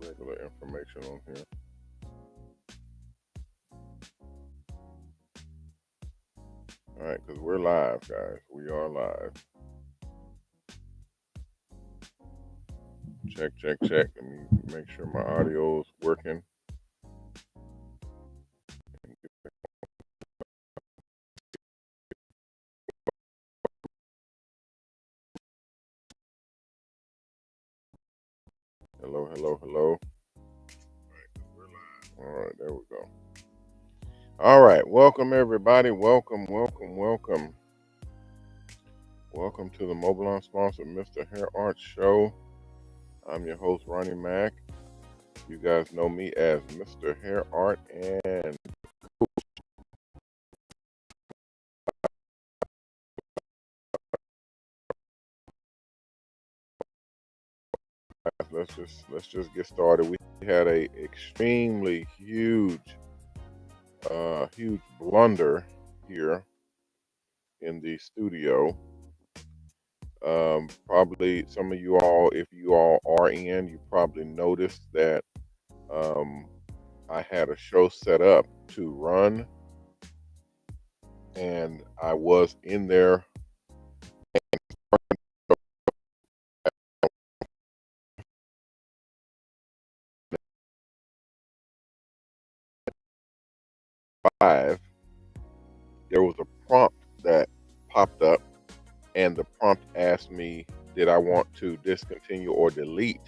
regular information on here. All right, because we're live, guys. We are live. Check, check, check. Let me make sure my audio is working. Hello, hello, hello. All right, there we go. All right, welcome everybody. Welcome, welcome, welcome. Welcome to the MOBALON sponsored Mr. Hair Art Show. I'm your host, Ronnie Mack. You guys know me as Mr. Hair Art, and let's just get started. We had a extremely huge blunder here in the studio. Probably some of you all, if you all are in, you probably noticed that I had a show set up to run, and I was in there. 5, there was a prompt that popped up, and the prompt asked me, did I want to discontinue or delete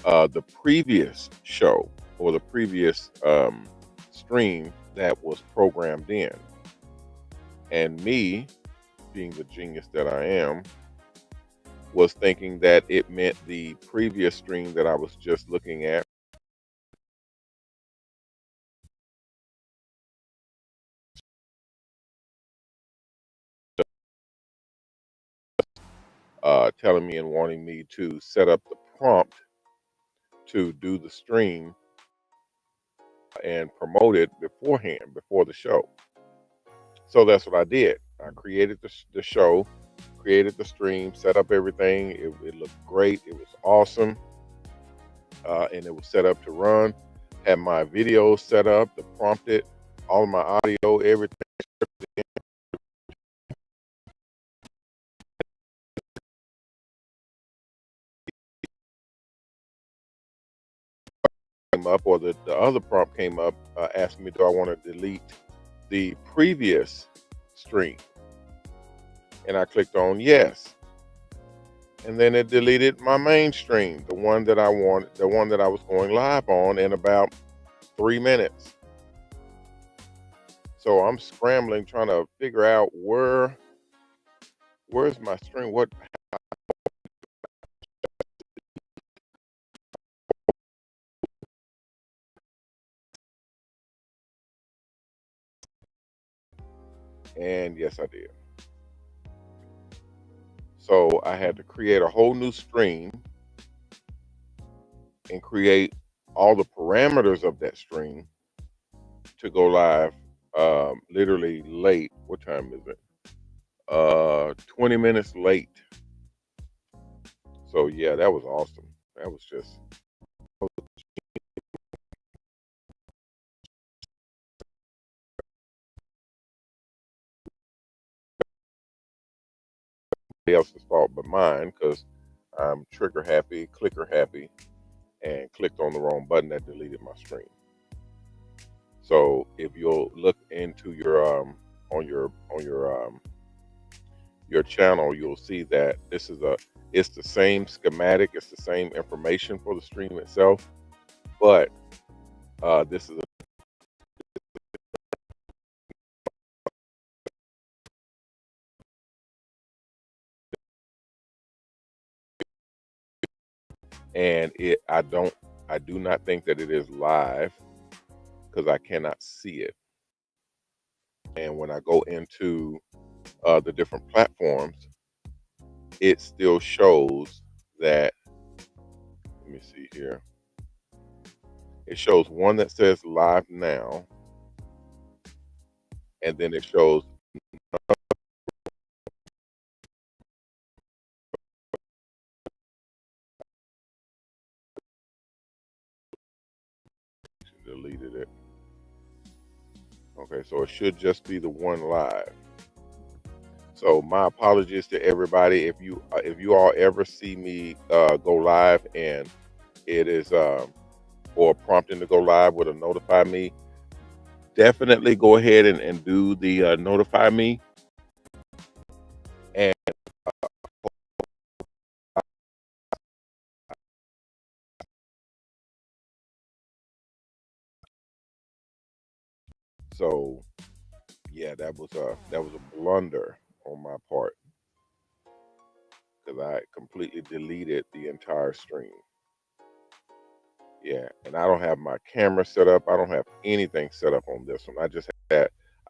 the previous show or the previous stream that was programmed in. And me, being the genius that I am, was thinking that it meant the previous stream that I was just looking at telling me and wanting me to set up the prompt to do the stream and promote it beforehand, before the show. So that's what I did. I created the show, created the stream, set up everything. It looked great. It was awesome. And it was set up to run. Had my video set up, the prompted, all of my audio, everything. Came up, or the other prompt came up, asking me, do I want to delete the previous stream? And I clicked on yes. And then it deleted my main stream, the one that I wanted, the one that I was going live on in about 3 minutes. So I'm scrambling, trying to figure out where's my stream, what. And yes, I did. So I had to create a whole new stream and create all the parameters of that stream to go live literally late. What time is it? 20 minutes late. So yeah, that was awesome. That was just nobody else's fault but mine, because I'm trigger happy, clicker happy, and clicked on the wrong button that deleted my stream. So if you'll look into your on your channel, you'll see that it's the same schematic, it's the same information for the stream itself, but this is and I do not think that it is live, because I cannot see it. And when I go into the different platforms, it still shows that, let me see here. It shows one that says live now, and then it shows deleted it. Okay, so it should just be the one live. So my apologies to everybody if you all ever see me go live and it is or prompting to go live with a notify me. Definitely go ahead and do the notify me. And so yeah, that was a blunder on my part because I completely deleted the entire stream. Yeah, and I don't have my camera set up. I don't have anything set up on this one.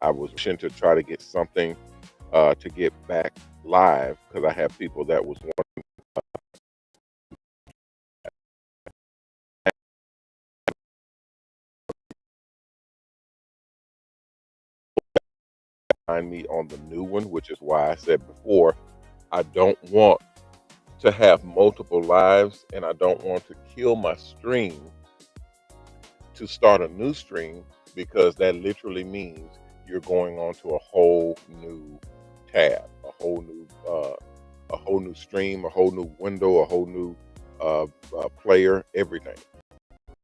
I was wishing to try to get something to get back live because I have people that was wanting to find me on the new one, which is why I said before I don't want to have multiple lives and I don't want to kill my stream to start a new stream because that literally means you're going on to a whole new tab, a whole new stream, a whole new window, a whole new player, everything.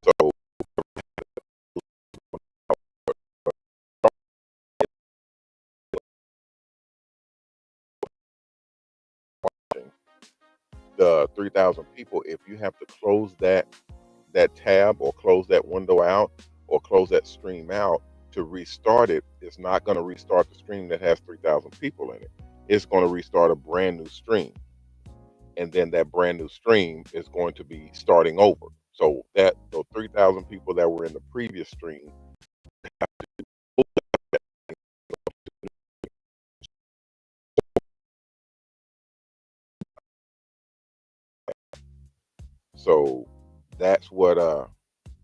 So the 3,000 people, if you have to close that tab or close that window out or close that stream out to restart it, it's not going to restart the stream that has 3,000 people in it. It's going to restart a brand new stream. And then that brand new stream is going to be starting over. So that those 3,000 people that were in the previous stream. So that's what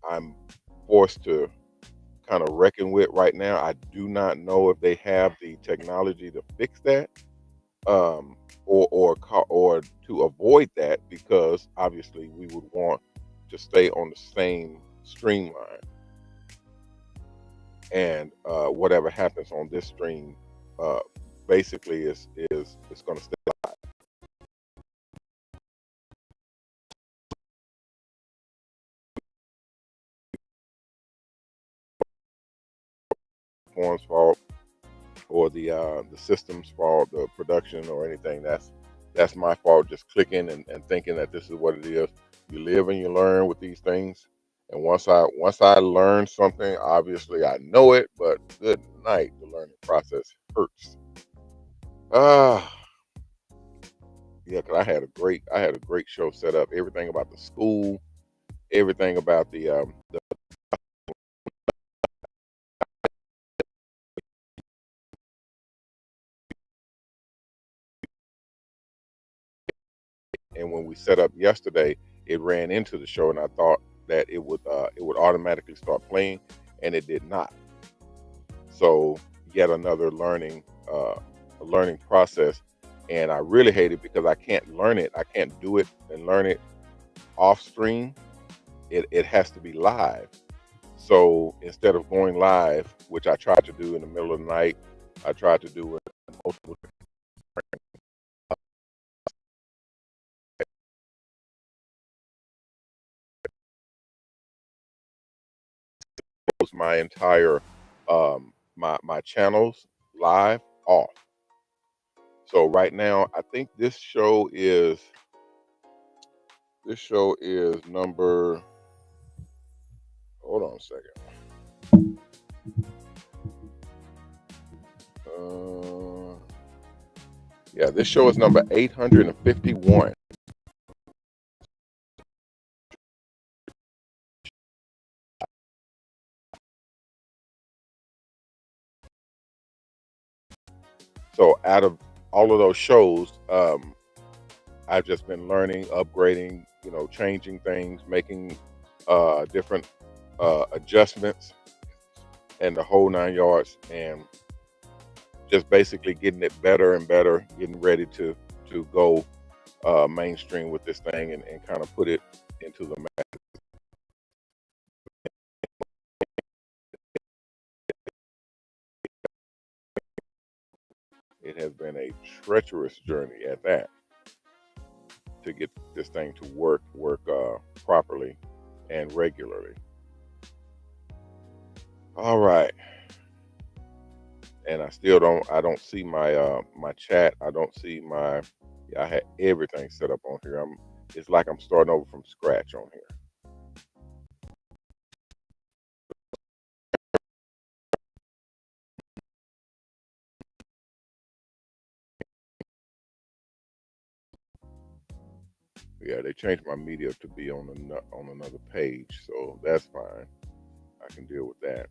I'm forced to kind of reckon with right now. I do not know if they have the technology to fix that, or to avoid that, because obviously we would want to stay on the same streamline, and whatever happens on this stream, basically is going to stay platform's fault or the system's fault, the production or anything. That's my fault. Just clicking and thinking that this is what it is. You live and you learn with these things. And once I learn something, obviously I know it, but good night, the learning process hurts. Ah, yeah, because I had a great show set up. Everything about the school, everything about the and when we set up yesterday, it ran into the show, and I thought that it would automatically start playing, and it did not. So yet another learning process, and I really hate it because I can't learn it. I can't do it and learn it off stream. It has to be live. So instead of going live, which I tried to do in the middle of the night, I tried to do it multiple my entire my channels live off. So right now, I think this show is number. Hold on a second. Yeah, this show is number 851. So out of all of those shows, I've just been learning, upgrading, changing things, making different adjustments, and the whole 9 yards, and just basically getting it better and better, getting ready to go mainstream with this thing, and kind of put it into the. it has been a treacherous journey at that to get this thing to work properly and regularly. All right. And I don't see my my chat. I don't see my, yeah, I had everything set up on here. It's like I'm starting over from scratch on here. Yeah, they changed my media to be on another page, so that's fine. I can deal with that.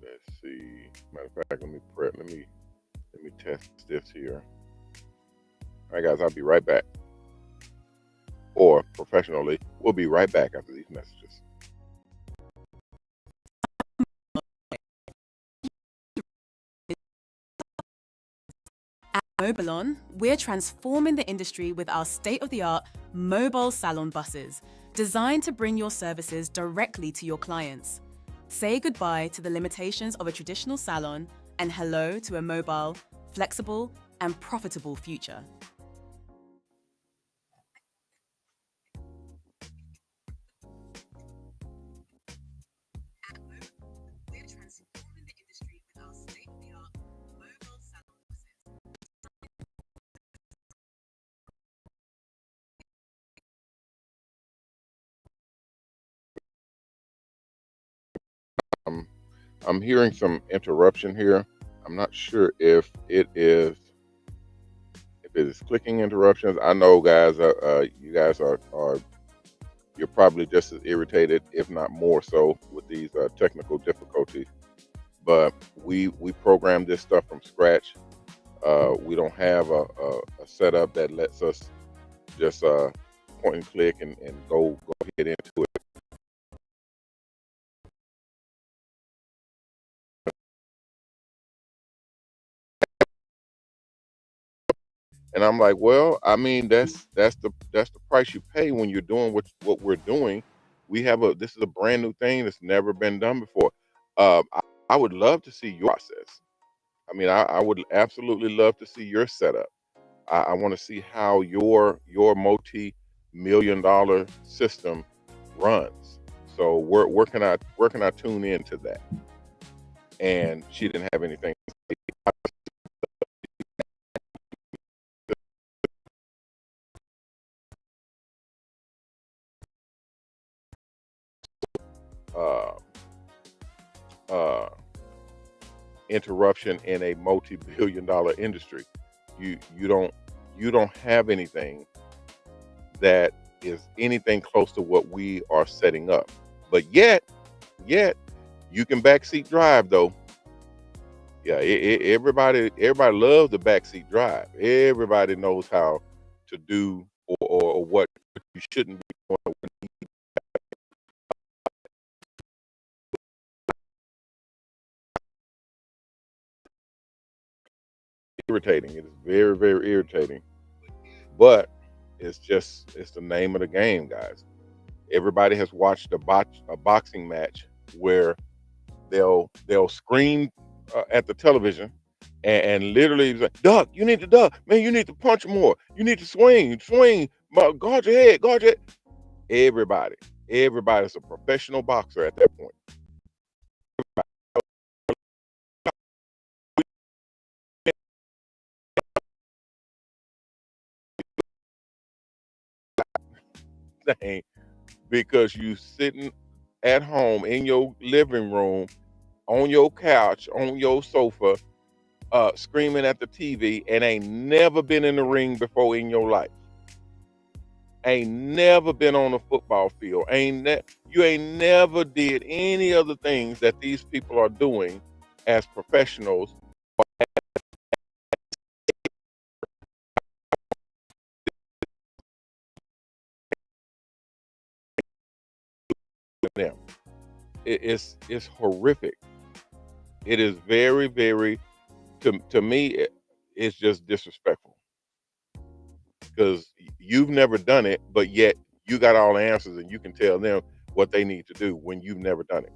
Let's see. Matter of fact, let me test this here. All right, guys, I'll be right back. Or professionally, we'll be right back after these messages. At MOBALON, we're transforming the industry with our state-of-the-art mobile salon buses, designed to bring your services directly to your clients. Say goodbye to the limitations of a traditional salon and hello to a mobile, flexible, and profitable future. We're transforming the industry with our state-of-the-art mobile salon buses. I'm hearing some interruption here. I'm not sure if it is clicking interruptions. I know, guys, you guys are you're probably just as irritated, if not more so, with these technical difficulties. But we program this stuff from scratch. We don't have a setup that lets us just point and click and go ahead into it. And I'm like, well, I mean, that's the price you pay when you're doing what we're doing. This is a brand new thing that's never been done before. I would love to see your process. I mean, I would absolutely love to see your setup. I want to see how your multi-million-dollar system runs. So where can I tune into that? And she didn't have anything. Uh, uh, Interruption in a multi-billion-dollar industry. You don't have anything that is anything close to what we are setting up. But yet you can backseat drive though. Yeah, everybody loves the backseat drive. Everybody knows how to do or what you shouldn't be doing. Irritating. It is very, very irritating. But it's the name of the game, guys. Everybody has watched a boxing match where they'll scream at the television and literally like, duck, you need to duck, man, you need to punch more, you need to swing, guard your head, guard your head. Everybody, everybody's a professional boxer at that point. Because you sitting at home in your living room, on your couch, on your sofa, screaming at the TV, and ain't never been in the ring before in your life. Ain't never been on a football field. You ain't never did any of the things that these people are doing as professionals. Them. It's horrific. It is very, very, to me, it's just disrespectful because you've never done it, but yet you got all the answers and you can tell them what they need to do when you've never done it.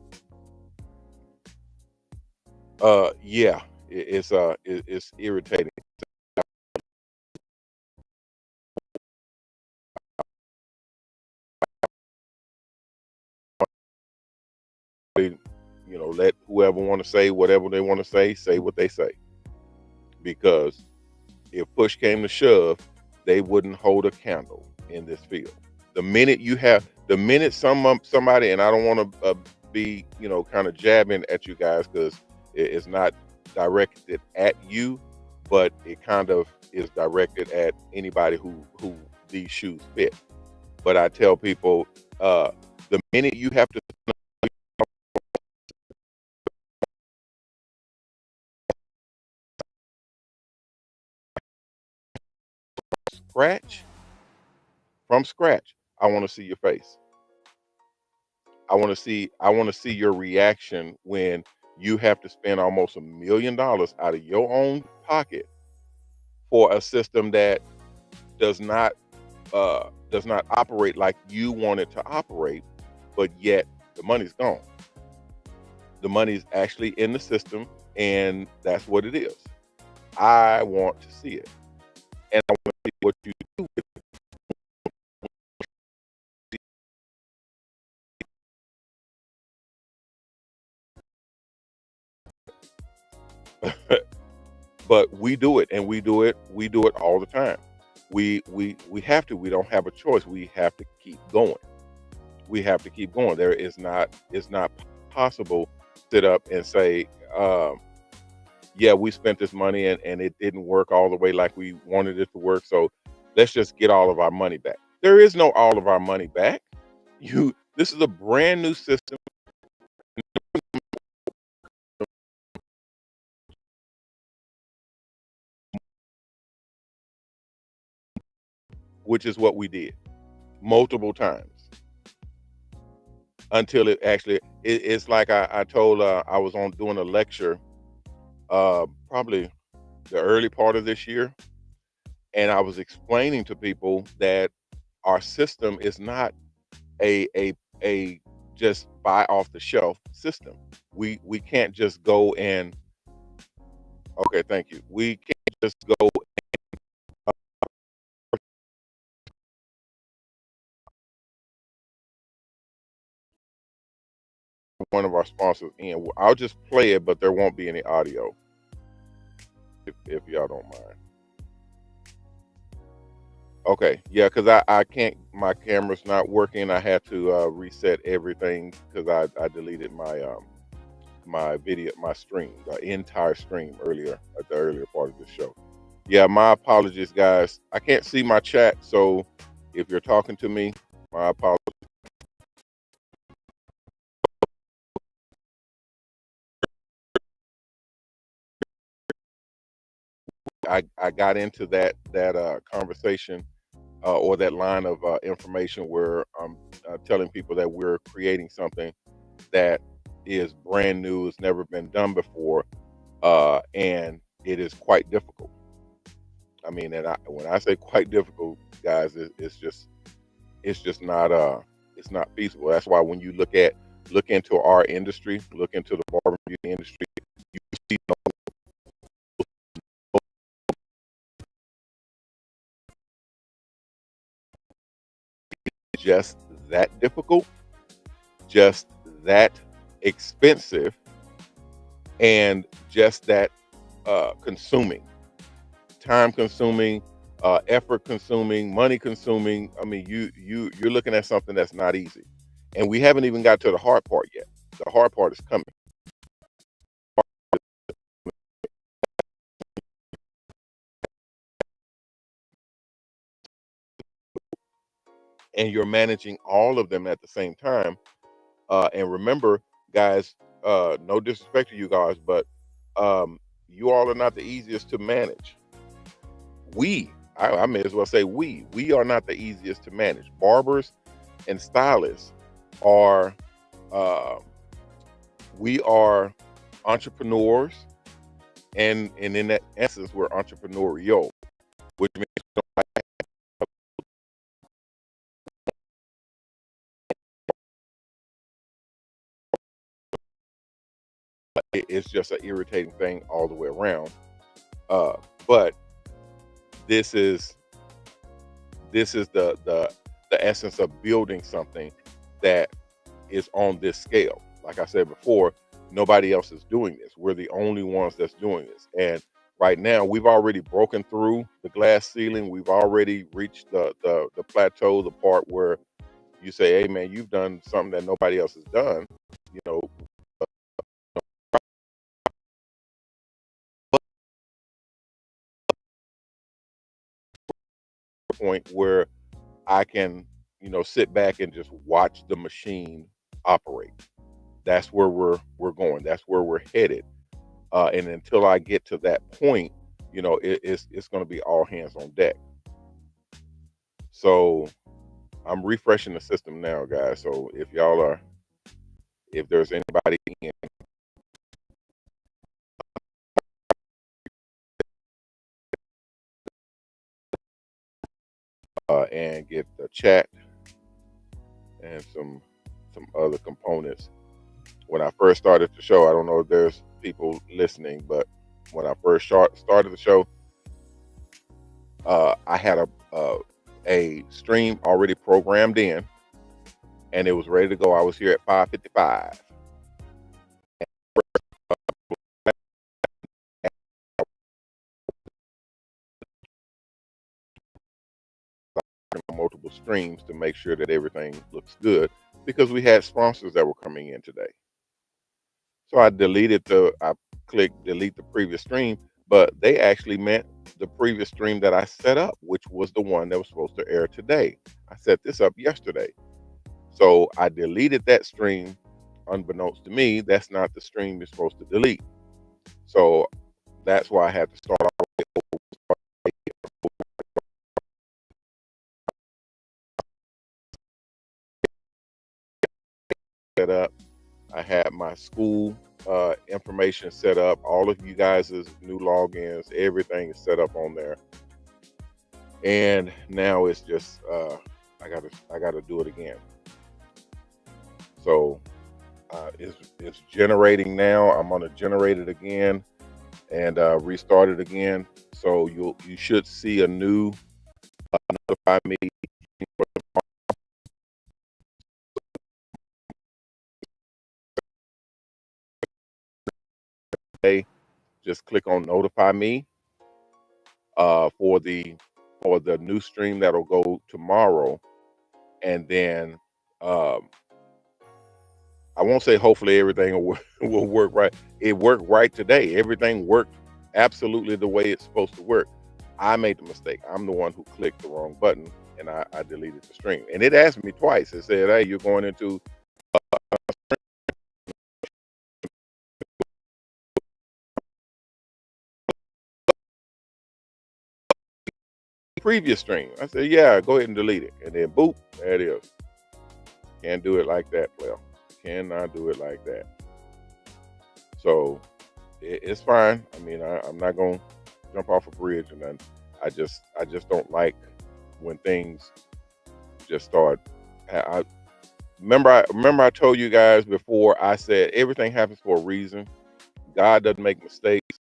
Yeah, it's irritating. Let whoever want to say whatever they want to say what they say, because if push came to shove, they wouldn't hold a candle in this field. The minute somebody, and I don't want to be, kind of jabbing at you guys, because it's not directed at you, but it kind of is directed at anybody who these shoes fit. But I tell people, the minute you have to scratch from scratch, I want to see your face. I want to see your reaction when you have to spend almost $1 million out of your own pocket for a system that does not operate like you want it to operate, but yet the money's gone. The money's actually in the system, and that's what it is. I want to see it, and I want to see what you do with it. But we do it, and we do it all the time. We have to. We don't have a choice. We have to keep going. We have to keep going. It's not possible to sit up and say, yeah, we spent this money, and it didn't work all the way like we wanted it to work. So let's just get all of our money back. There is no all of our money back. This is a brand new system, which is what we did multiple times until it's like I told, I was on doing a lecture, probably the early part of this year, and I was explaining to people that our system is not a just buy off the shelf system. We can't just go and, okay, thank you. We can't just go one of our sponsors in. I'll just play it, but there won't be any audio if y'all don't mind. Okay, yeah, because I can't. My camera's not working. I had to reset everything because I deleted my video, my stream, the entire stream earlier at the earlier part of the show. Yeah, my apologies, guys. I can't see my chat, so if you're talking to me, my apologies. I got into that conversation, or that line of information where I'm telling people that we're creating something that is brand new, it's never been done before, and it is quite difficult. I mean, when I say quite difficult, guys, it's just not it's not feasible. That's why when you look into our industry, look into the barber beauty industry, you see just that difficult, just that expensive, and just that consuming, time consuming, effort consuming, money consuming. I mean, you're looking at something that's not easy, and we haven't even got to the hard part yet. The hard part is coming, and you're managing all of them at the same time. And remember, guys, no disrespect to you guys, but you all are not the easiest to manage. I may as well say we are not the easiest to manage. Barbers and stylists are, uh, we are entrepreneurs, and in that essence, we're entrepreneurial, which means it's just an irritating thing all the way around. But this is the essence of building something that is on this scale. Like I said before, nobody else is doing this. We're the only ones that's doing this. And right now, we've already broken through the glass ceiling. We've already reached the plateau, the part where you say, "Hey, man, you've done something that nobody else has done." You know, point where I can, sit back and just watch the machine operate. That's where we're going. That's where we're headed. And until I get to that point, it's going to be all hands on deck. So I'm refreshing the system now, guys. So if there's anybody in, and get the chat and some other components. When I first started the show, I don't know if there's people listening, but when I first started the show, I had a stream already programmed in, and it was ready to go. I was here at 5:55. Multiple streams to make sure that everything looks good, because we had sponsors that were coming in today. So I clicked delete the previous stream, but they actually meant the previous stream that I set up, which was the one that was supposed to air today. I set this up yesterday. So I deleted that stream. Unbeknownst to me, that's not the stream you're supposed to delete. So that's why I had to start off set up. I had my school information set up. All of you guys' new logins, everything is set up on there. And now it's just I gotta do it again. So it's generating now. I'm gonna generate it again and restart it again. So you should see a new notify me. Just click on notify me for the new stream that'll go tomorrow, and then I won't say hopefully everything will work right. It worked right today. Everything worked absolutely the way it's supposed to work. I made the mistake. I'm the one who clicked the wrong button, and I deleted the stream. And it asked me twice. It said, "Hey, you're going into previous stream." I said, "Yeah, go ahead and delete it." And then boop, there it is. Can't do it like that, player. Cannot do it like that. So it's fine. I mean, I'm not gonna jump off a bridge, and then I just don't like when things just start. Remember I told you guys before. I said everything happens for a reason. God doesn't make mistakes.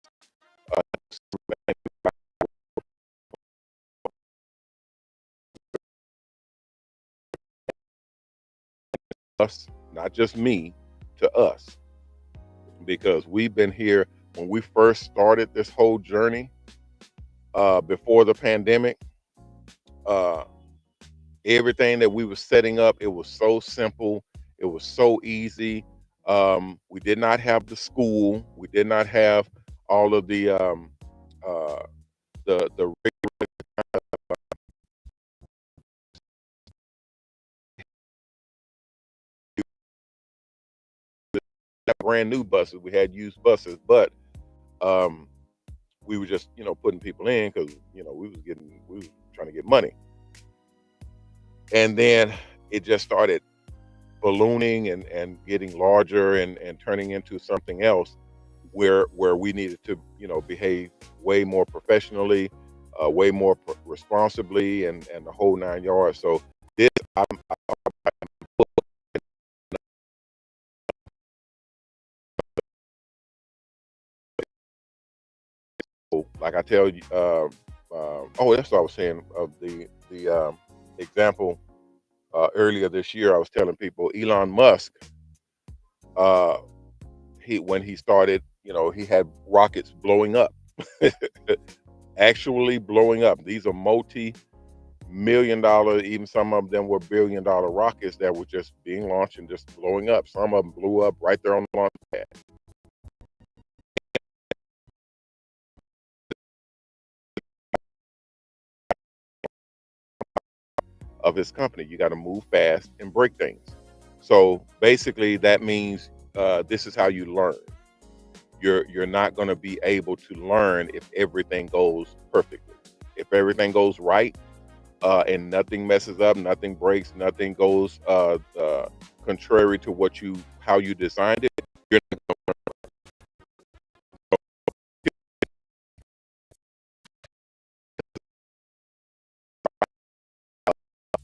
Us, not just me, to us, because we've been here when we first started this whole journey before the pandemic. Everything that we were setting up, it was so simple, it was so easy. We did not have the school, we did not have all of uh, the brand new buses. We had used buses, but um, we were just putting people in because we was trying to get money, and then it just started ballooning and getting larger and turning into something else where we needed to behave way more professionally, way more responsibly, and the whole 9 yards. So this I'm like I tell you, oh, that's what I was saying of the example earlier this year. I was telling people Elon Musk, uh, when he started, he had rockets blowing up, actually blowing up. These are multi-million dollar, even some of them were billion-dollar rockets that were just being launched and just blowing up. Some of them blew up right there on the launch pad of his company. You got to move fast and break things. So basically, that means this is how you learn. You're not going to be able to learn if everything goes perfectly. If everything goes right, and nothing messes up, nothing breaks, nothing goes contrary to how you designed it, you're,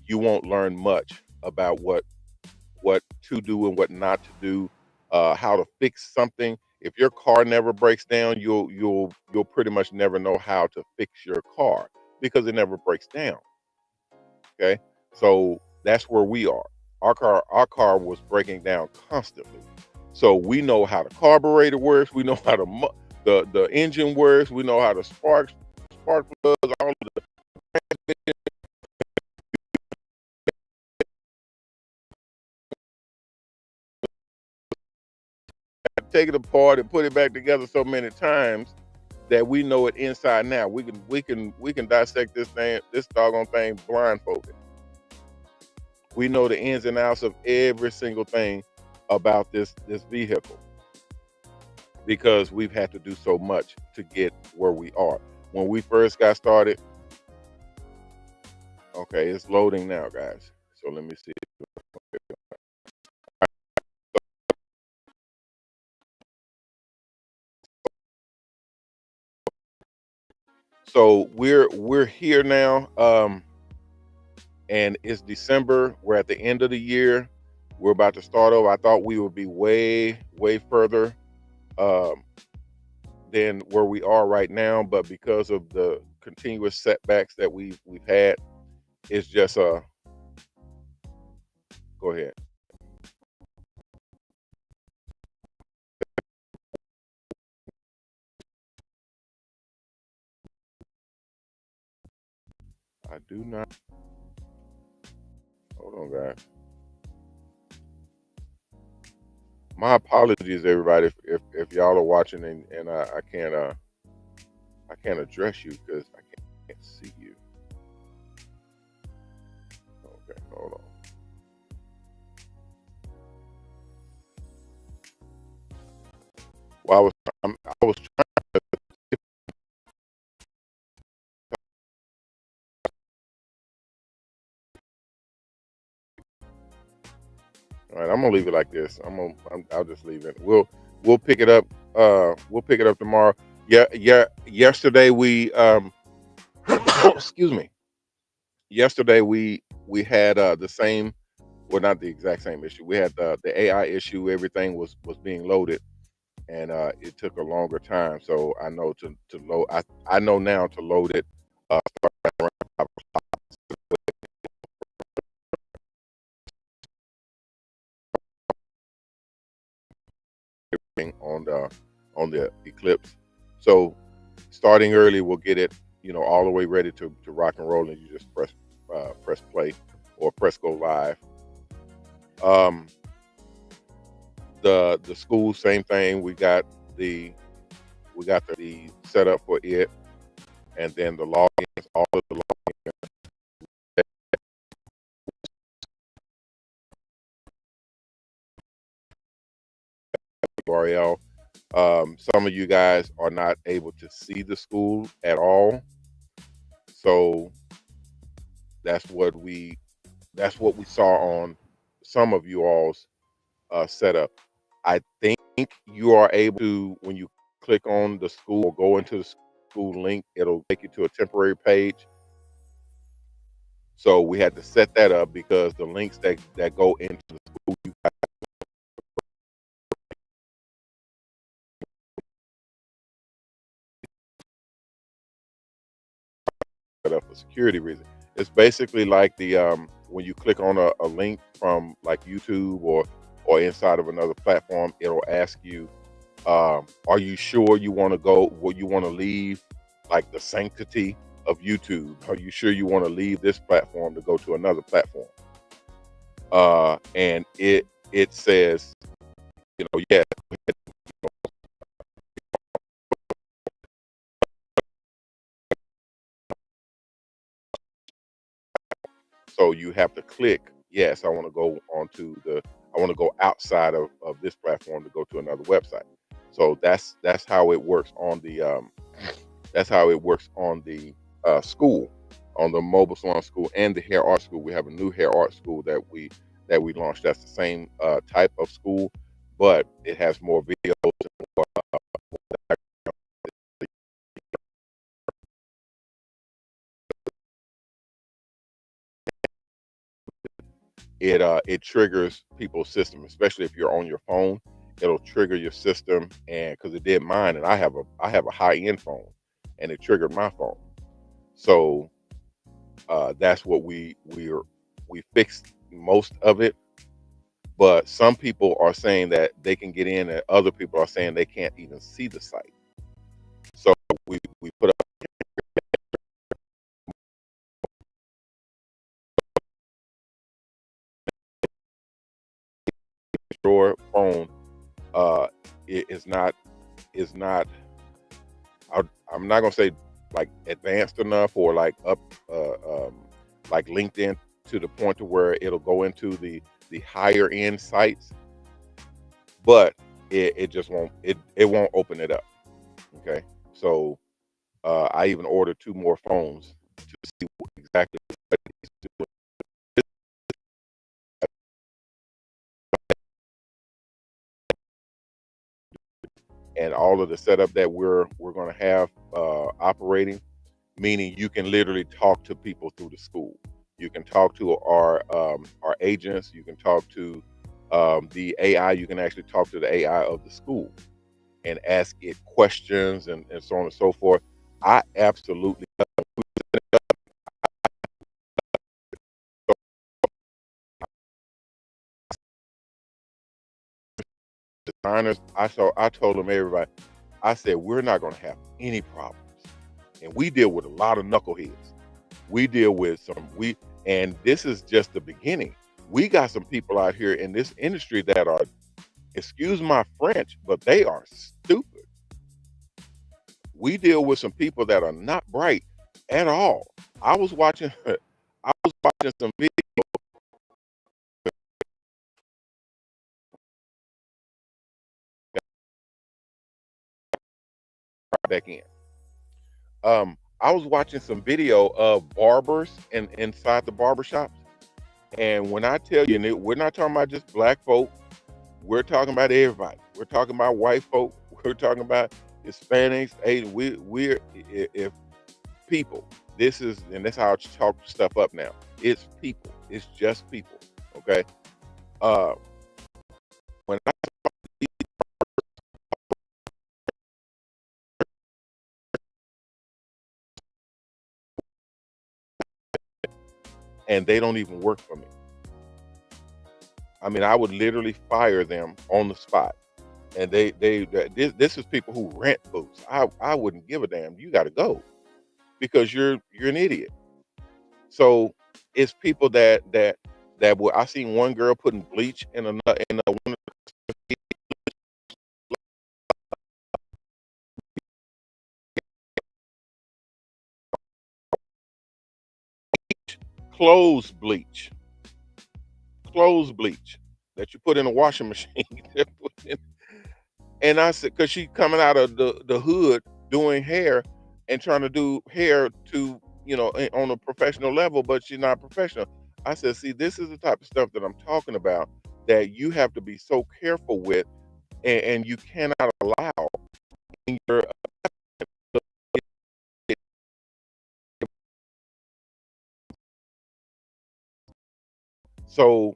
you won't learn much about what to do and what not to do, how to fix something. If your car never breaks down, you'll pretty much never know how to fix your car because it never breaks down. Okay, so that's where we are. Our car was breaking down constantly, so we know how the carburetor works. We know how the engine works. We know how the spark plugs, all of the take it apart and put it back together so many times that we know it inside now. We can dissect this doggone thing blindfolded. We know the ins and outs of every single thing about this vehicle because we've had to do so much to get where we are. When we first got started, okay, it's loading now, guys. So let me see. So we're here now, and it's December. We're at the end of the year. We're about to start over. I thought we would be way further um, than where we are right now, but because of the continuous setbacks that we've had, it's just go ahead. I do not. Hold on, guys. My apologies, everybody, if y'all are watching and I can't address you because I can't see you. Okay, hold on. Well, I was all right. I'm gonna leave it like this. I'll just leave it. We'll pick it up. We'll pick it up tomorrow. Yeah, yeah. Yesterday we excuse me. Yesterday we had the same, well, not the exact same issue. We had the AI issue. Everything was being loaded, and it took a longer time. So I know to load. I know now to load it. On the Eclipse. So starting early, we'll get it, all the way ready to rock and roll, and you just press play or press go live. Um, the school, same thing. We got the setup for it, and then the logins, all of the URL. Some of you guys are not able to see the school at all, so that's what we that's what we saw on some of you all's setup. I think you are able to, when you click on the school or go into the school link, it'll take you to a temporary page. So we had to set that up because the links that go into the school, set up for security reasons. It's basically like the when you click on a link from like YouTube or inside of another platform, it'll ask you, are you sure you want to go? Will you want to leave like the sanctity of YouTube? Are you sure you want to leave this platform to go to another platform? And it says, yeah. So you have to click, yes, I want to go I want to go outside of this platform to go to another website. So that's how it works on the school, on the mobile salon school and the hair art school. We have a new hair art school that we launched. That's the same type of school, but it has more videos. It triggers people's system, especially if you're on your phone. It'll trigger your system, and because it did mine, and I have a high end phone, and it triggered my phone. So that's what we fixed most of it. But some people are saying that they can get in, and other people are saying they can't even see the site. So we put up your phone. It is not. I'm not gonna say like advanced enough or like up like LinkedIn to the point to where it'll go into the higher end sites, but it just won't open it up. Okay, so I even ordered 2 more phones to see exactly what it's doing. And all of the setup that we're going to have operating, meaning you can literally talk to people through the school. You can talk to our agents. You can talk to the AI. You can actually talk to the AI of the school and ask it questions and so on and so forth. I absolutely designers. I told them, everybody, I said we're not going to have any problems, and we deal with a lot of knuckleheads. We deal with and this is just the beginning. We got some people out here in this industry that are, excuse my French, but they are stupid. We deal with some people that are not bright at all. I was watching I was watching some video back in. I was watching some video of barbers inside the barber shops. And when I tell you, and we're not talking about just black folk, we're talking about everybody. We're talking about white folk. We're talking about Hispanics. Hey, if people, and that's how I talk stuff up now. It's people. It's just people. Okay. Uh, when I and they don't even work for me. I mean, I would literally fire them on the spot. And this is people who rent booths. I wouldn't give a damn. You got to go because you're an idiot. So it's people that will. I seen one girl putting bleach in a one of the clothes bleach that you put in a washing machine. And I said, because she coming out of the hood doing hair and trying to do hair to, on a professional level, but she's not professional. I said, see, this is the type of stuff that I'm talking about that you have to be so careful with, and you cannot allow in your. So,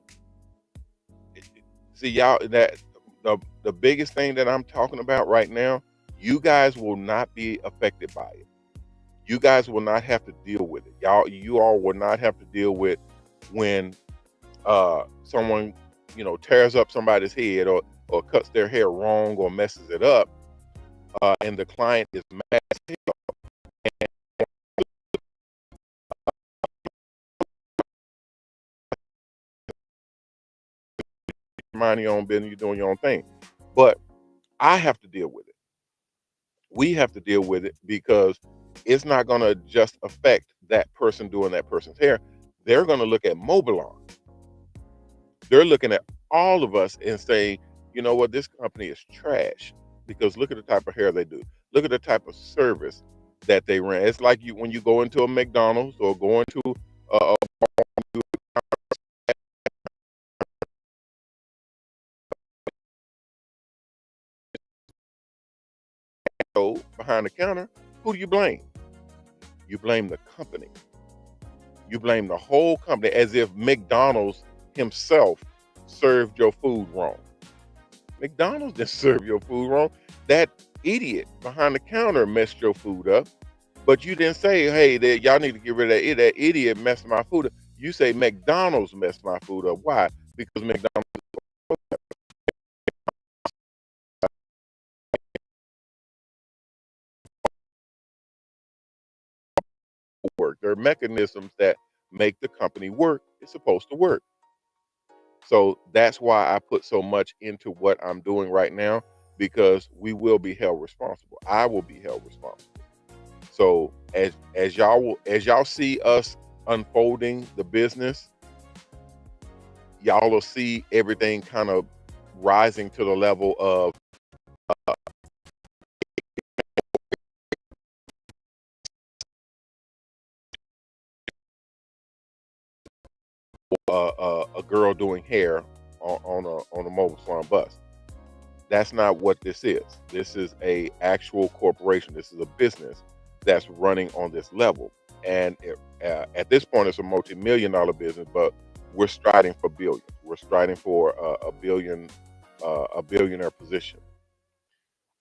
see, y'all, that the biggest thing that I'm talking about right now, you guys will not be affected by it. You guys will not have to deal with it. You all will not have to deal with when someone, tears up somebody's head or cuts their hair wrong or messes it up, and the client is mad as hell. Mind your own business, you're doing your own thing. But I have to deal with it. We have to deal with it because it's not going to just affect that person doing that person's hair. They're going to look at MOBALON. They're looking at all of us and saying, you know what, this company is trash because look at the type of hair they do. Look at the type of service that they ran. It's like when you go into a McDonald's or go into a behind the counter. Who do you blame? You blame the company. You blame the whole company as if McDonald's himself served your food wrong. McDonald's didn't serve your food wrong. That idiot behind the counter messed your food up. But you didn't say, hey, y'all need to get rid of that. That idiot messed my food up. You say McDonald's messed my food up. Why? Because McDonald's work. There are mechanisms that make the company work. It's supposed to work. So that's why I put so much into what I'm doing right now, because we will be held responsible. I will be held responsible. So as y'all see us unfolding the business, y'all will see everything kind of rising to the level of a girl doing hair on a mobile salon bus. That's not what this is. This is a actual corporation. This is a business that's running on this level. And at this point, it's a multi-million-dollar business, but we're striding for billions. We're striding for a billionaire position,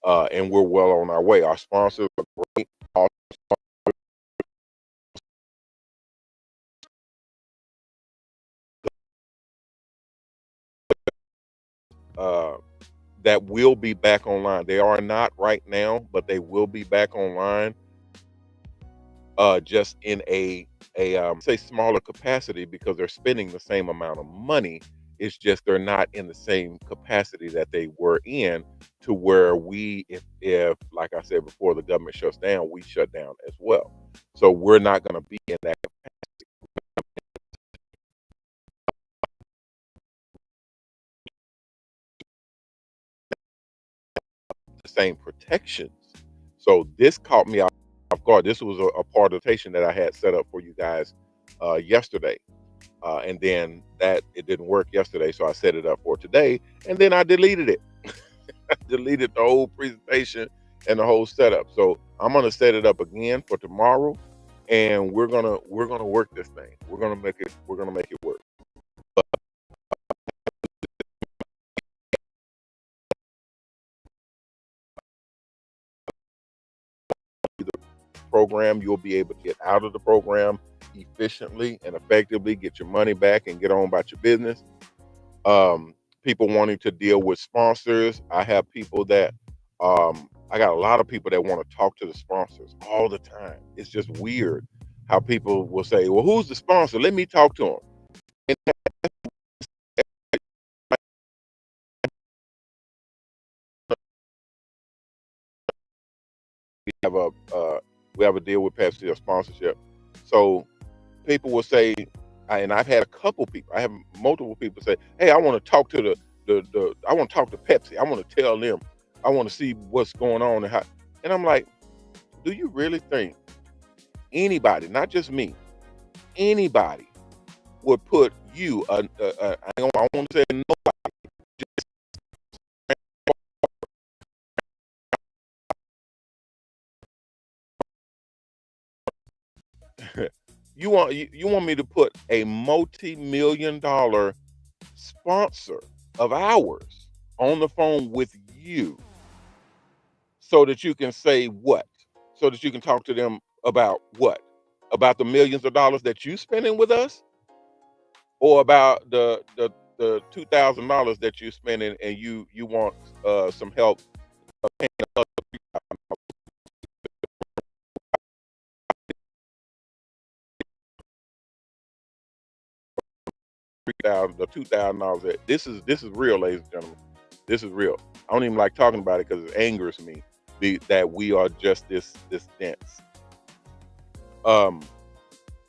and we're well on our way. Our sponsors are great. That will be back online. They are not right now, but they will be back online. Just in a say smaller capacity because they're spending the same amount of money. It's just they're not in the same capacity that they were in, to where if like I said before, the government shuts down, we shut down as well. So we're not going to be in that the same protections. So this caught me off guard. This was a part of the presentation that I had set up for you guys yesterday. And then that it didn't work yesterday, so I set it up for today, and then I deleted it. I deleted the whole presentation and the whole setup. So I'm gonna set it up again for tomorrow, and we're gonna work this thing. We're gonna make it work. Program, you'll be able to get out of the program efficiently and effectively, get your money back, and get on about your business. People wanting to deal with sponsors. I have people that I got a lot of people that want to talk to the sponsors all the time. It's just weird how people will say, well, who's the sponsor? Let me talk to him. And we have a deal with Pepsi, a sponsorship. So people will say, and I've had a couple people, I have multiple people say, hey, I want to talk to I want to talk to Pepsi. I want to tell them, I want to see what's going on and how. And I'm like, do you really think anybody, not just me, anybody would put you, I want to say nobody, you want me to put a multi-million-dollar sponsor of ours on the phone with you so that you can say what? So that you can talk to them About what? About the millions of dollars that you spending with us, or about the $2,000 that you're spending and you want some help paying another 3,000, the $2,000. This is real, ladies and gentlemen. This is real. I don't even like talking about it because it angers me that we are just this dense. Um,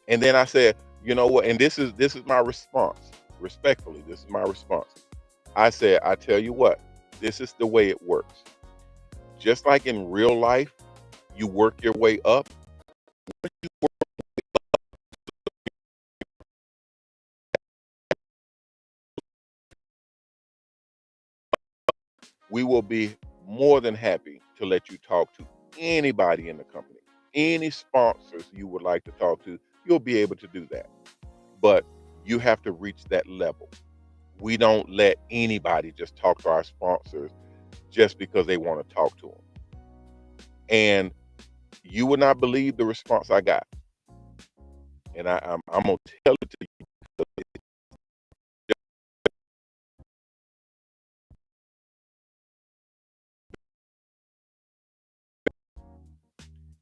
and then I said, you know what? And this is my response. Respectfully, this is my response. I said, I tell you what, this is the way it works. Just like in real life, you work your way up. We will be more than happy to let you talk to anybody in the company. Any sponsors you would like to talk to, you'll be able to do that. But you have to reach that level. We don't let anybody just talk to our sponsors just because they want to talk to them. And you would not believe the response I got. And I'm going to tell it to you.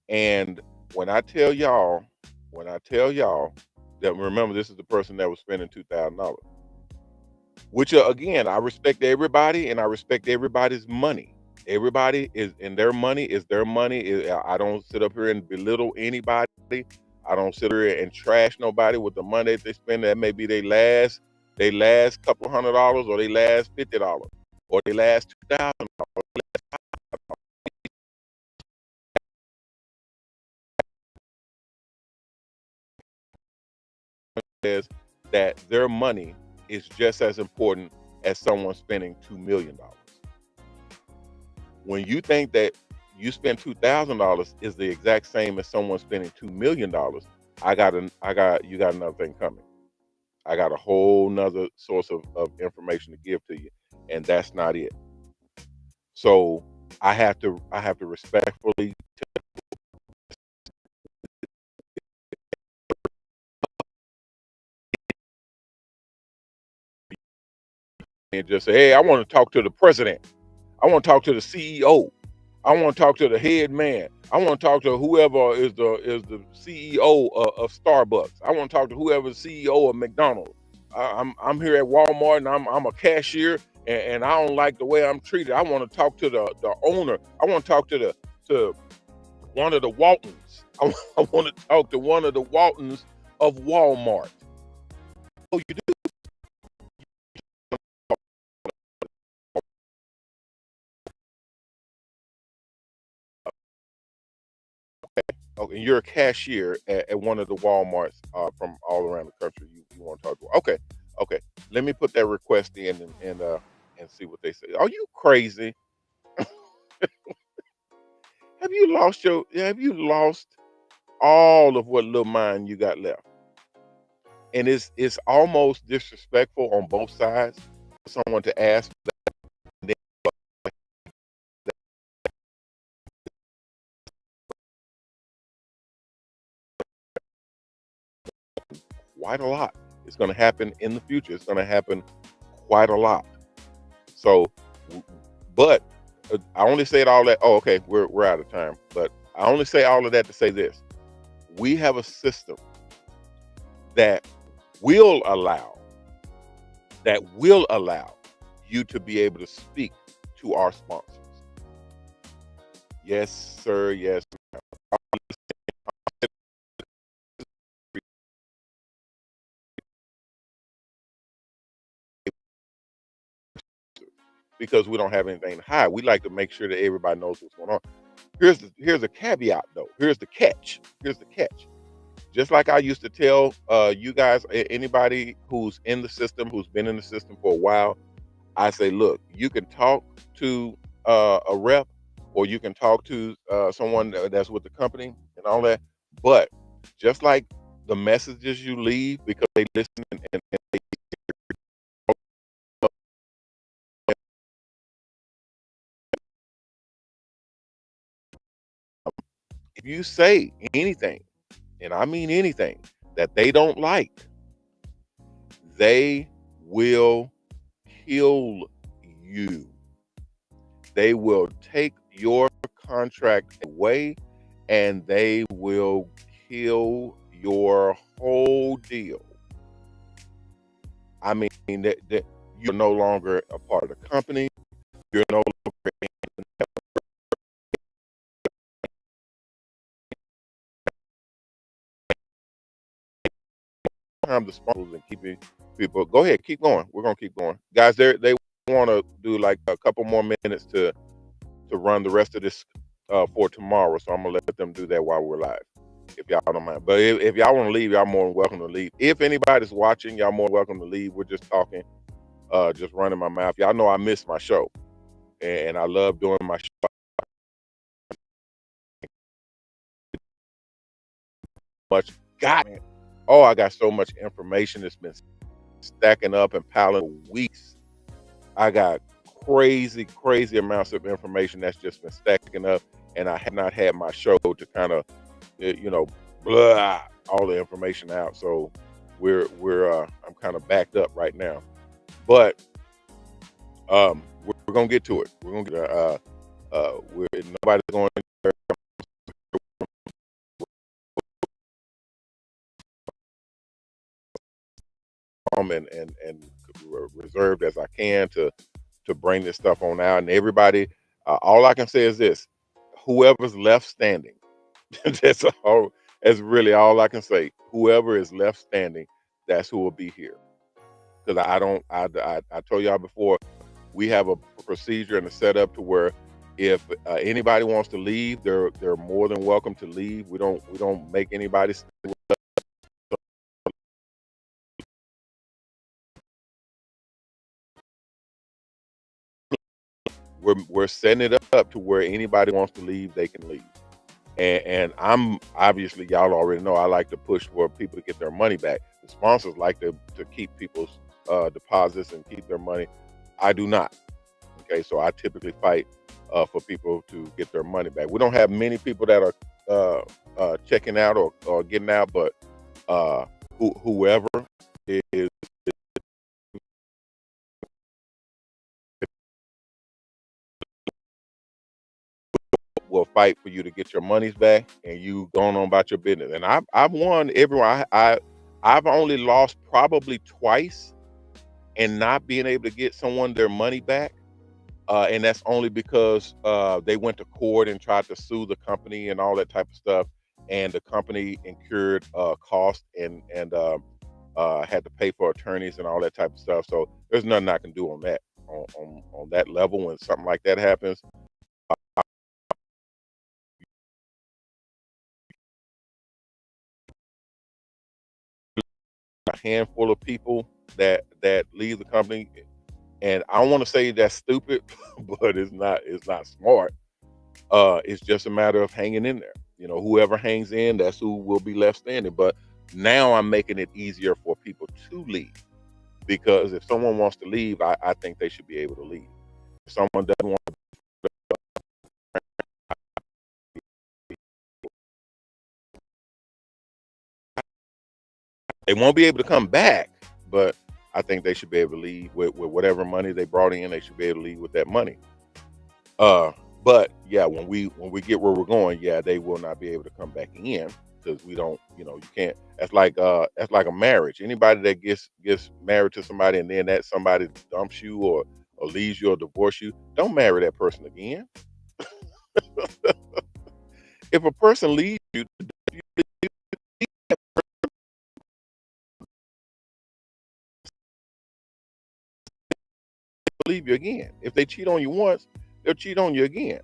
And when I tell y'all that, remember, this is the person that was spending $2,000, which again, I respect everybody and I respect everybody's money. Everybody is in their money is their money. I don't sit up here and belittle anybody. I don't sit here and trash nobody with the money that they spend. That may be they last couple $100 or they last $50 or they last $2,000. Says that their money is just as important as someone spending $2 million. When you think that you spend $2,000 is the exact same as someone spending $2 million, you got another thing coming. I got a whole nother source of information to give to you, and that's not it. So I have to respectfully and just say, hey, I want to talk to the president. I want to talk to the CEO. I want to talk to the head man. I want to talk to whoever is the CEO of Starbucks. I want to talk to whoever is CEO of McDonald's. I'm here at Walmart and I'm a cashier and I don't like the way I'm treated. I want to talk to the owner. I want to talk to one of the Waltons. I want to talk to one of the Waltons of Walmart. Oh, you do? Okay, you're a cashier at one of the Walmarts from all around the country. You want to talk to? Okay, okay. Let me put that request in and see what they say. Are you crazy? Have you lost all of what little mind you got left? And it's almost disrespectful on both sides for someone to ask that quite a lot. It's going to happen in the future. It's going to happen quite a lot. So, but I only said all that. Oh, okay, we're out of time. But I only say all of that to say this: we have a system that will allow that will allow you to be able to speak to our sponsors. Yes, sir. Yes, because we don't have anything to hide. We like to make sure that everybody knows what's going on. Here's a caveat though. Here's the catch. Here's the catch. Just like I used to tell you guys, anybody who's in the system, who's been in the system for a while, I say, look, you can talk to a rep, or you can talk to someone that's with the company and all that. But just like the messages you leave because they listen and if you say anything, and I mean anything, that they don't like, they will kill you. They will take your contract away and they will kill your whole deal. I mean, that you're no longer a part of the company. You're no longer time the sponsors and keeping people. Go ahead, keep going. We're gonna keep going, guys. They want to do like a couple more minutes to run the rest of this for tomorrow. So I'm gonna let them do that while we're live, if y'all don't mind. But if y'all want to leave, y'all more than welcome to leave. If anybody's watching, y'all more than welcome to leave. We're just talking, just running my mouth. Y'all know I miss my show, and I love doing my show. Much, God, man. Oh, I got so much information that's been stacking up and piling for weeks. I got crazy amounts of information that's just been stacking up, and I have not had my show to kind of, blah, all the information out. So I'm kind of backed up right now, but we're gonna get to it. We're gonna get nobody's going and reserved as I can to bring this stuff on out. And everybody, all I can say is this: whoever's left standing, that's all. That's really all I can say. Whoever is left standing, that's who will be here. Because I told y'all before, we have a procedure and a setup to where if anybody wants to leave, they're more than welcome to leave. We don't make anybody stay. We're setting it up to where anybody wants to leave, they can leave. And I'm obviously, y'all already know, I like to push for people to get their money back. The sponsors like to keep people's deposits and keep their money. I do not. Okay, so I typically fight for people to get their money back. We don't have many people that are checking out or getting out, but whoever is will fight for you to get your monies back and you going on about your business. And I've won everyone. I've only lost probably twice and not being able to get someone their money back. And that's only because they went to court and tried to sue the company and all that type of stuff. And the company incurred cost and had to pay for attorneys and all that type of stuff. So there's nothing I can do on that, on that level. When something like that happens, a handful of people that leave the company, and I don't want to say that's stupid, but it's not smart. It's just a matter of hanging in there. Whoever hangs in, that's who will be left standing. But now I'm making it easier for people to leave, because if someone wants to leave, I think they should be able to leave. If someone doesn't want to, they won't be able to come back, but I think they should be able to leave with whatever money they brought in. They should be able to leave with that money. But yeah, when we get where we're going, yeah, they will not be able to come back in, because we don't, you can't. That's like a marriage. Anybody that gets married to somebody and then that somebody dumps you or leaves you or divorce you, don't marry that person again. If a person leaves you, leave you again. If they cheat on you once, they'll cheat on you again.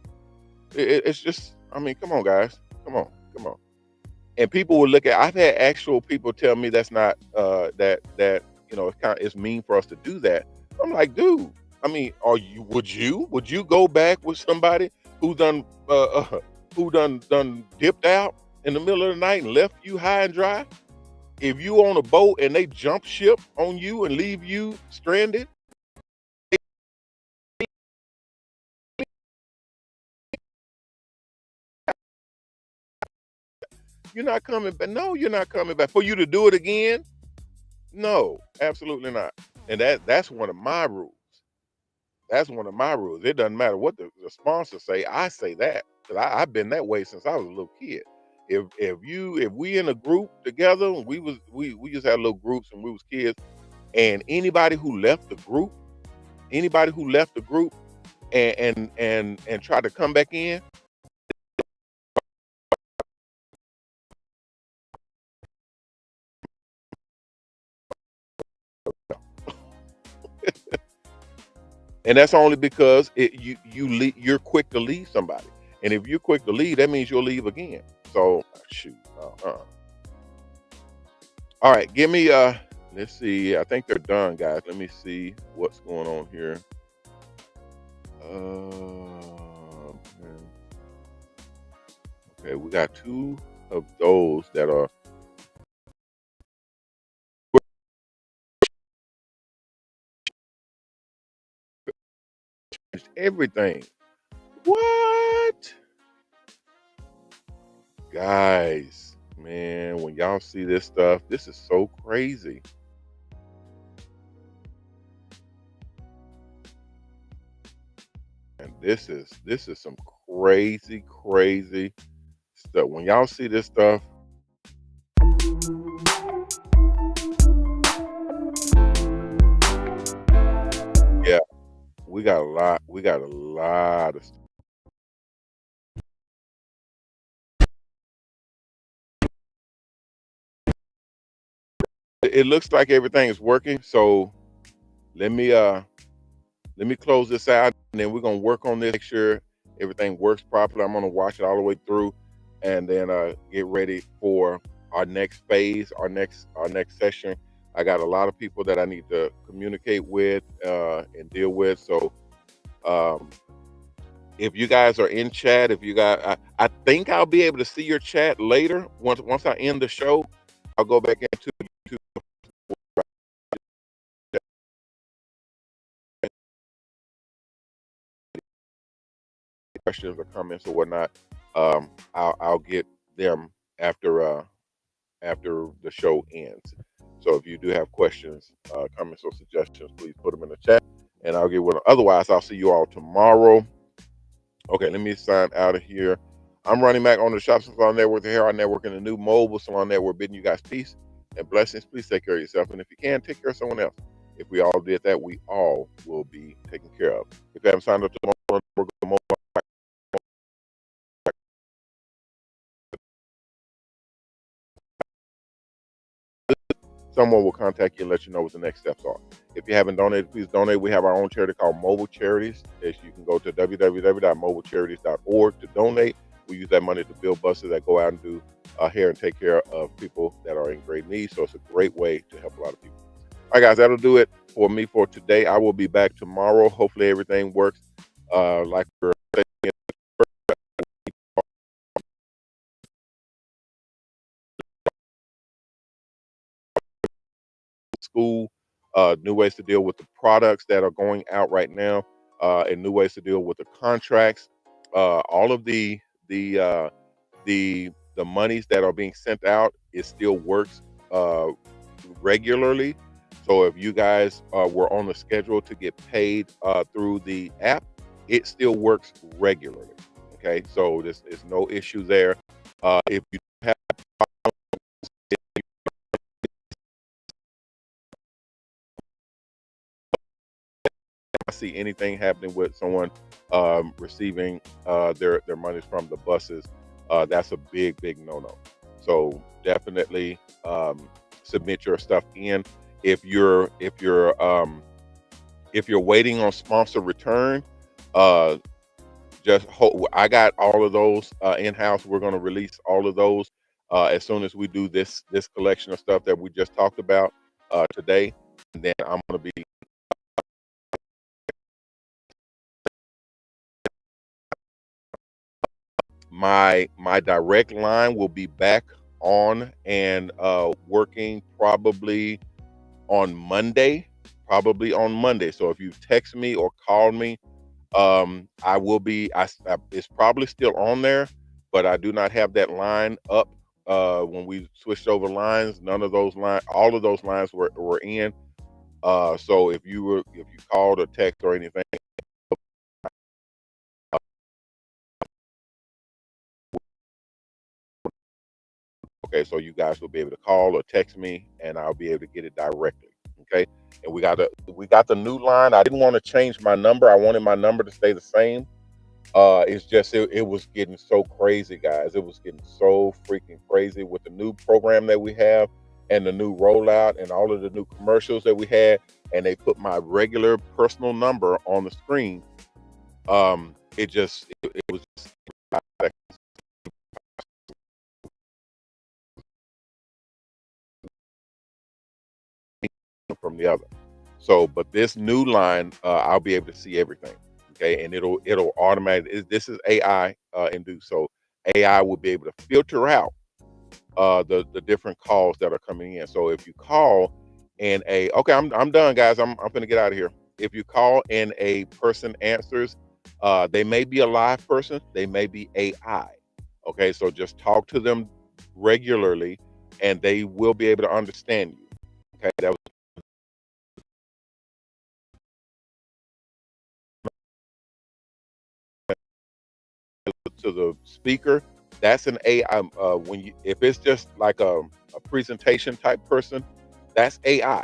It's just, I mean, come on, guys, come on. And people will look at. I've had actual people tell me that's not that it's mean for us to do that. I'm like, dude. I mean, would you go back with somebody who done dipped out in the middle of the night and left you high and dry? If you on a boat and they jump ship on you and leave you stranded, You're not coming back. No, you're not coming back. For you to do it again? No, absolutely not. And that's one of my rules. That's one of my rules. It doesn't matter what the sponsors say. I say that because I've been that way since I was a little kid. If we in a group together, we just had little groups when we was kids, and anybody who left the group and tried to come back in, and that's only because you're quick to leave somebody, and if you're quick to leave, that means you'll leave again. So shoot, all right, give me let's see. I think they're done, guys. Let me see what's going on here. Okay, we got two of those that are everything. What? Guys, man, when y'all see this stuff, this is so crazy. And this is some crazy, crazy stuff. When y'all see this stuff, yeah, we got a lot of stuff. It looks like everything is working. So let me close this out, and then we're gonna work on this, make sure everything works properly. I'm gonna watch it all the way through, and then get ready for our next phase, our next session. I got a lot of people that I need to communicate with and deal with. So um, if you guys are in chat, if you guys, I think I'll be able to see your chat later. Once I end the show, I'll go back into YouTube questions or comments or whatnot. I'll get them after the show ends. So if you do have questions, comments, or suggestions, please put them in the chat, and I'll get one. Otherwise, I'll see you all tomorrow. Okay, let me sign out of here. I'm Ronnie Mac on the Shop Salon Network, the Hair Art Network, and the new Mobile Salon Network, bidding you guys peace and blessings. Please take care of yourself, and if you can, take care of someone else. If we all did that, we all will be taken care of. If you haven't signed up to the Mobile, someone will contact you and let you know what the next steps are. If you haven't donated, please donate. We have our own charity called Mobile Charities. You can go to www.mobilecharities.org to donate. We use that money to build buses that go out and do hair and take care of people that are in great need. So it's a great way to help a lot of people. All right, guys, that'll do it for me for today. I will be back tomorrow. Hopefully everything works like we're school, new ways to deal with the products that are going out right now, and new ways to deal with the contracts. All of the monies that are being sent out, it still works regularly. So if you guys were on the schedule to get paid through the app, it still works regularly. Okay, so there's no issue there. If you have see anything happening with someone receiving their monies from the buses, that's a big no-no. So definitely submit your stuff in. If you're waiting on sponsor return, I got all of those in-house. We're going to release all of those as soon as we do this collection of stuff that we just talked about today. And then I'm going to be my direct line will be back on and working probably on Monday. So if you text me or call me, I will be. It's probably still on there, but I do not have that line up when we switched over lines. None of those lines, all of those lines were in. So if you called or text or anything, okay, so you guys will be able to call or text me, and I'll be able to get it directly. Okay, and we got the new line. I didn't want to change my number. I wanted my number to stay the same. It's just it was getting so crazy, guys. It was getting so freaking crazy with the new program that we have and the new rollout and all of the new commercials that we had. And they put my regular personal number on the screen. It was just from the other. So, but this new line, I'll be able to see everything. Okay, and it'll automatically. This is AI induced, so AI will be able to filter out the different calls that are coming in. So if you call and I'm done, guys. I'm gonna get out of here. If you call and a person answers, they may be a live person, they may be AI. Okay, so just talk to them regularly, and they will be able to understand you. Okay, that was to the speaker. That's an AI. When you if it's just like a presentation type person, that's AI.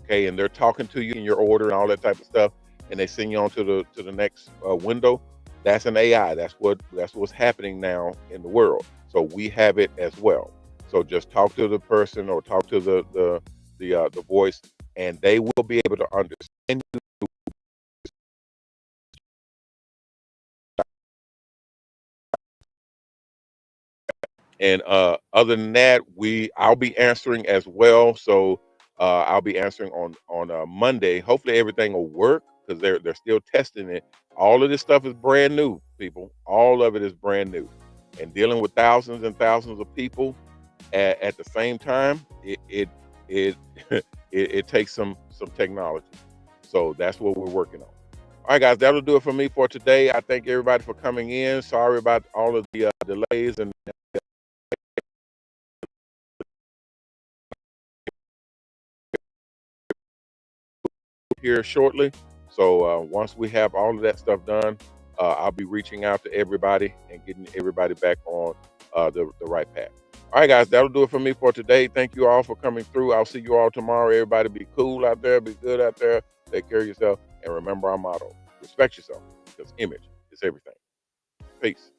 Okay, and they're talking to you in your order and all that type of stuff, and they send you on to the next window. That's an AI. That's what's happening now in the world. So we have it as well. So just talk to the person or talk to the voice, and they will be able to understand you. And other than that, I'll be answering as well. So I'll be answering on Monday. Hopefully everything will work because they're still testing it. All of this stuff is brand new, people. All of it is brand new, and dealing with thousands and thousands of people at the same time, it it takes some technology. So that's what we're working on. All right, guys, that'll do it for me for today. I thank everybody for coming in. Sorry about all of the delays and here shortly. So once we have all of that stuff done, I'll be reaching out to everybody and getting everybody back on the right path. All right, guys, that'll do it for me for today. Thank you all for coming through. I'll see you all tomorrow. Everybody be cool out there, be good out there, take care of yourself, and remember our motto: respect yourself because image is everything. Peace.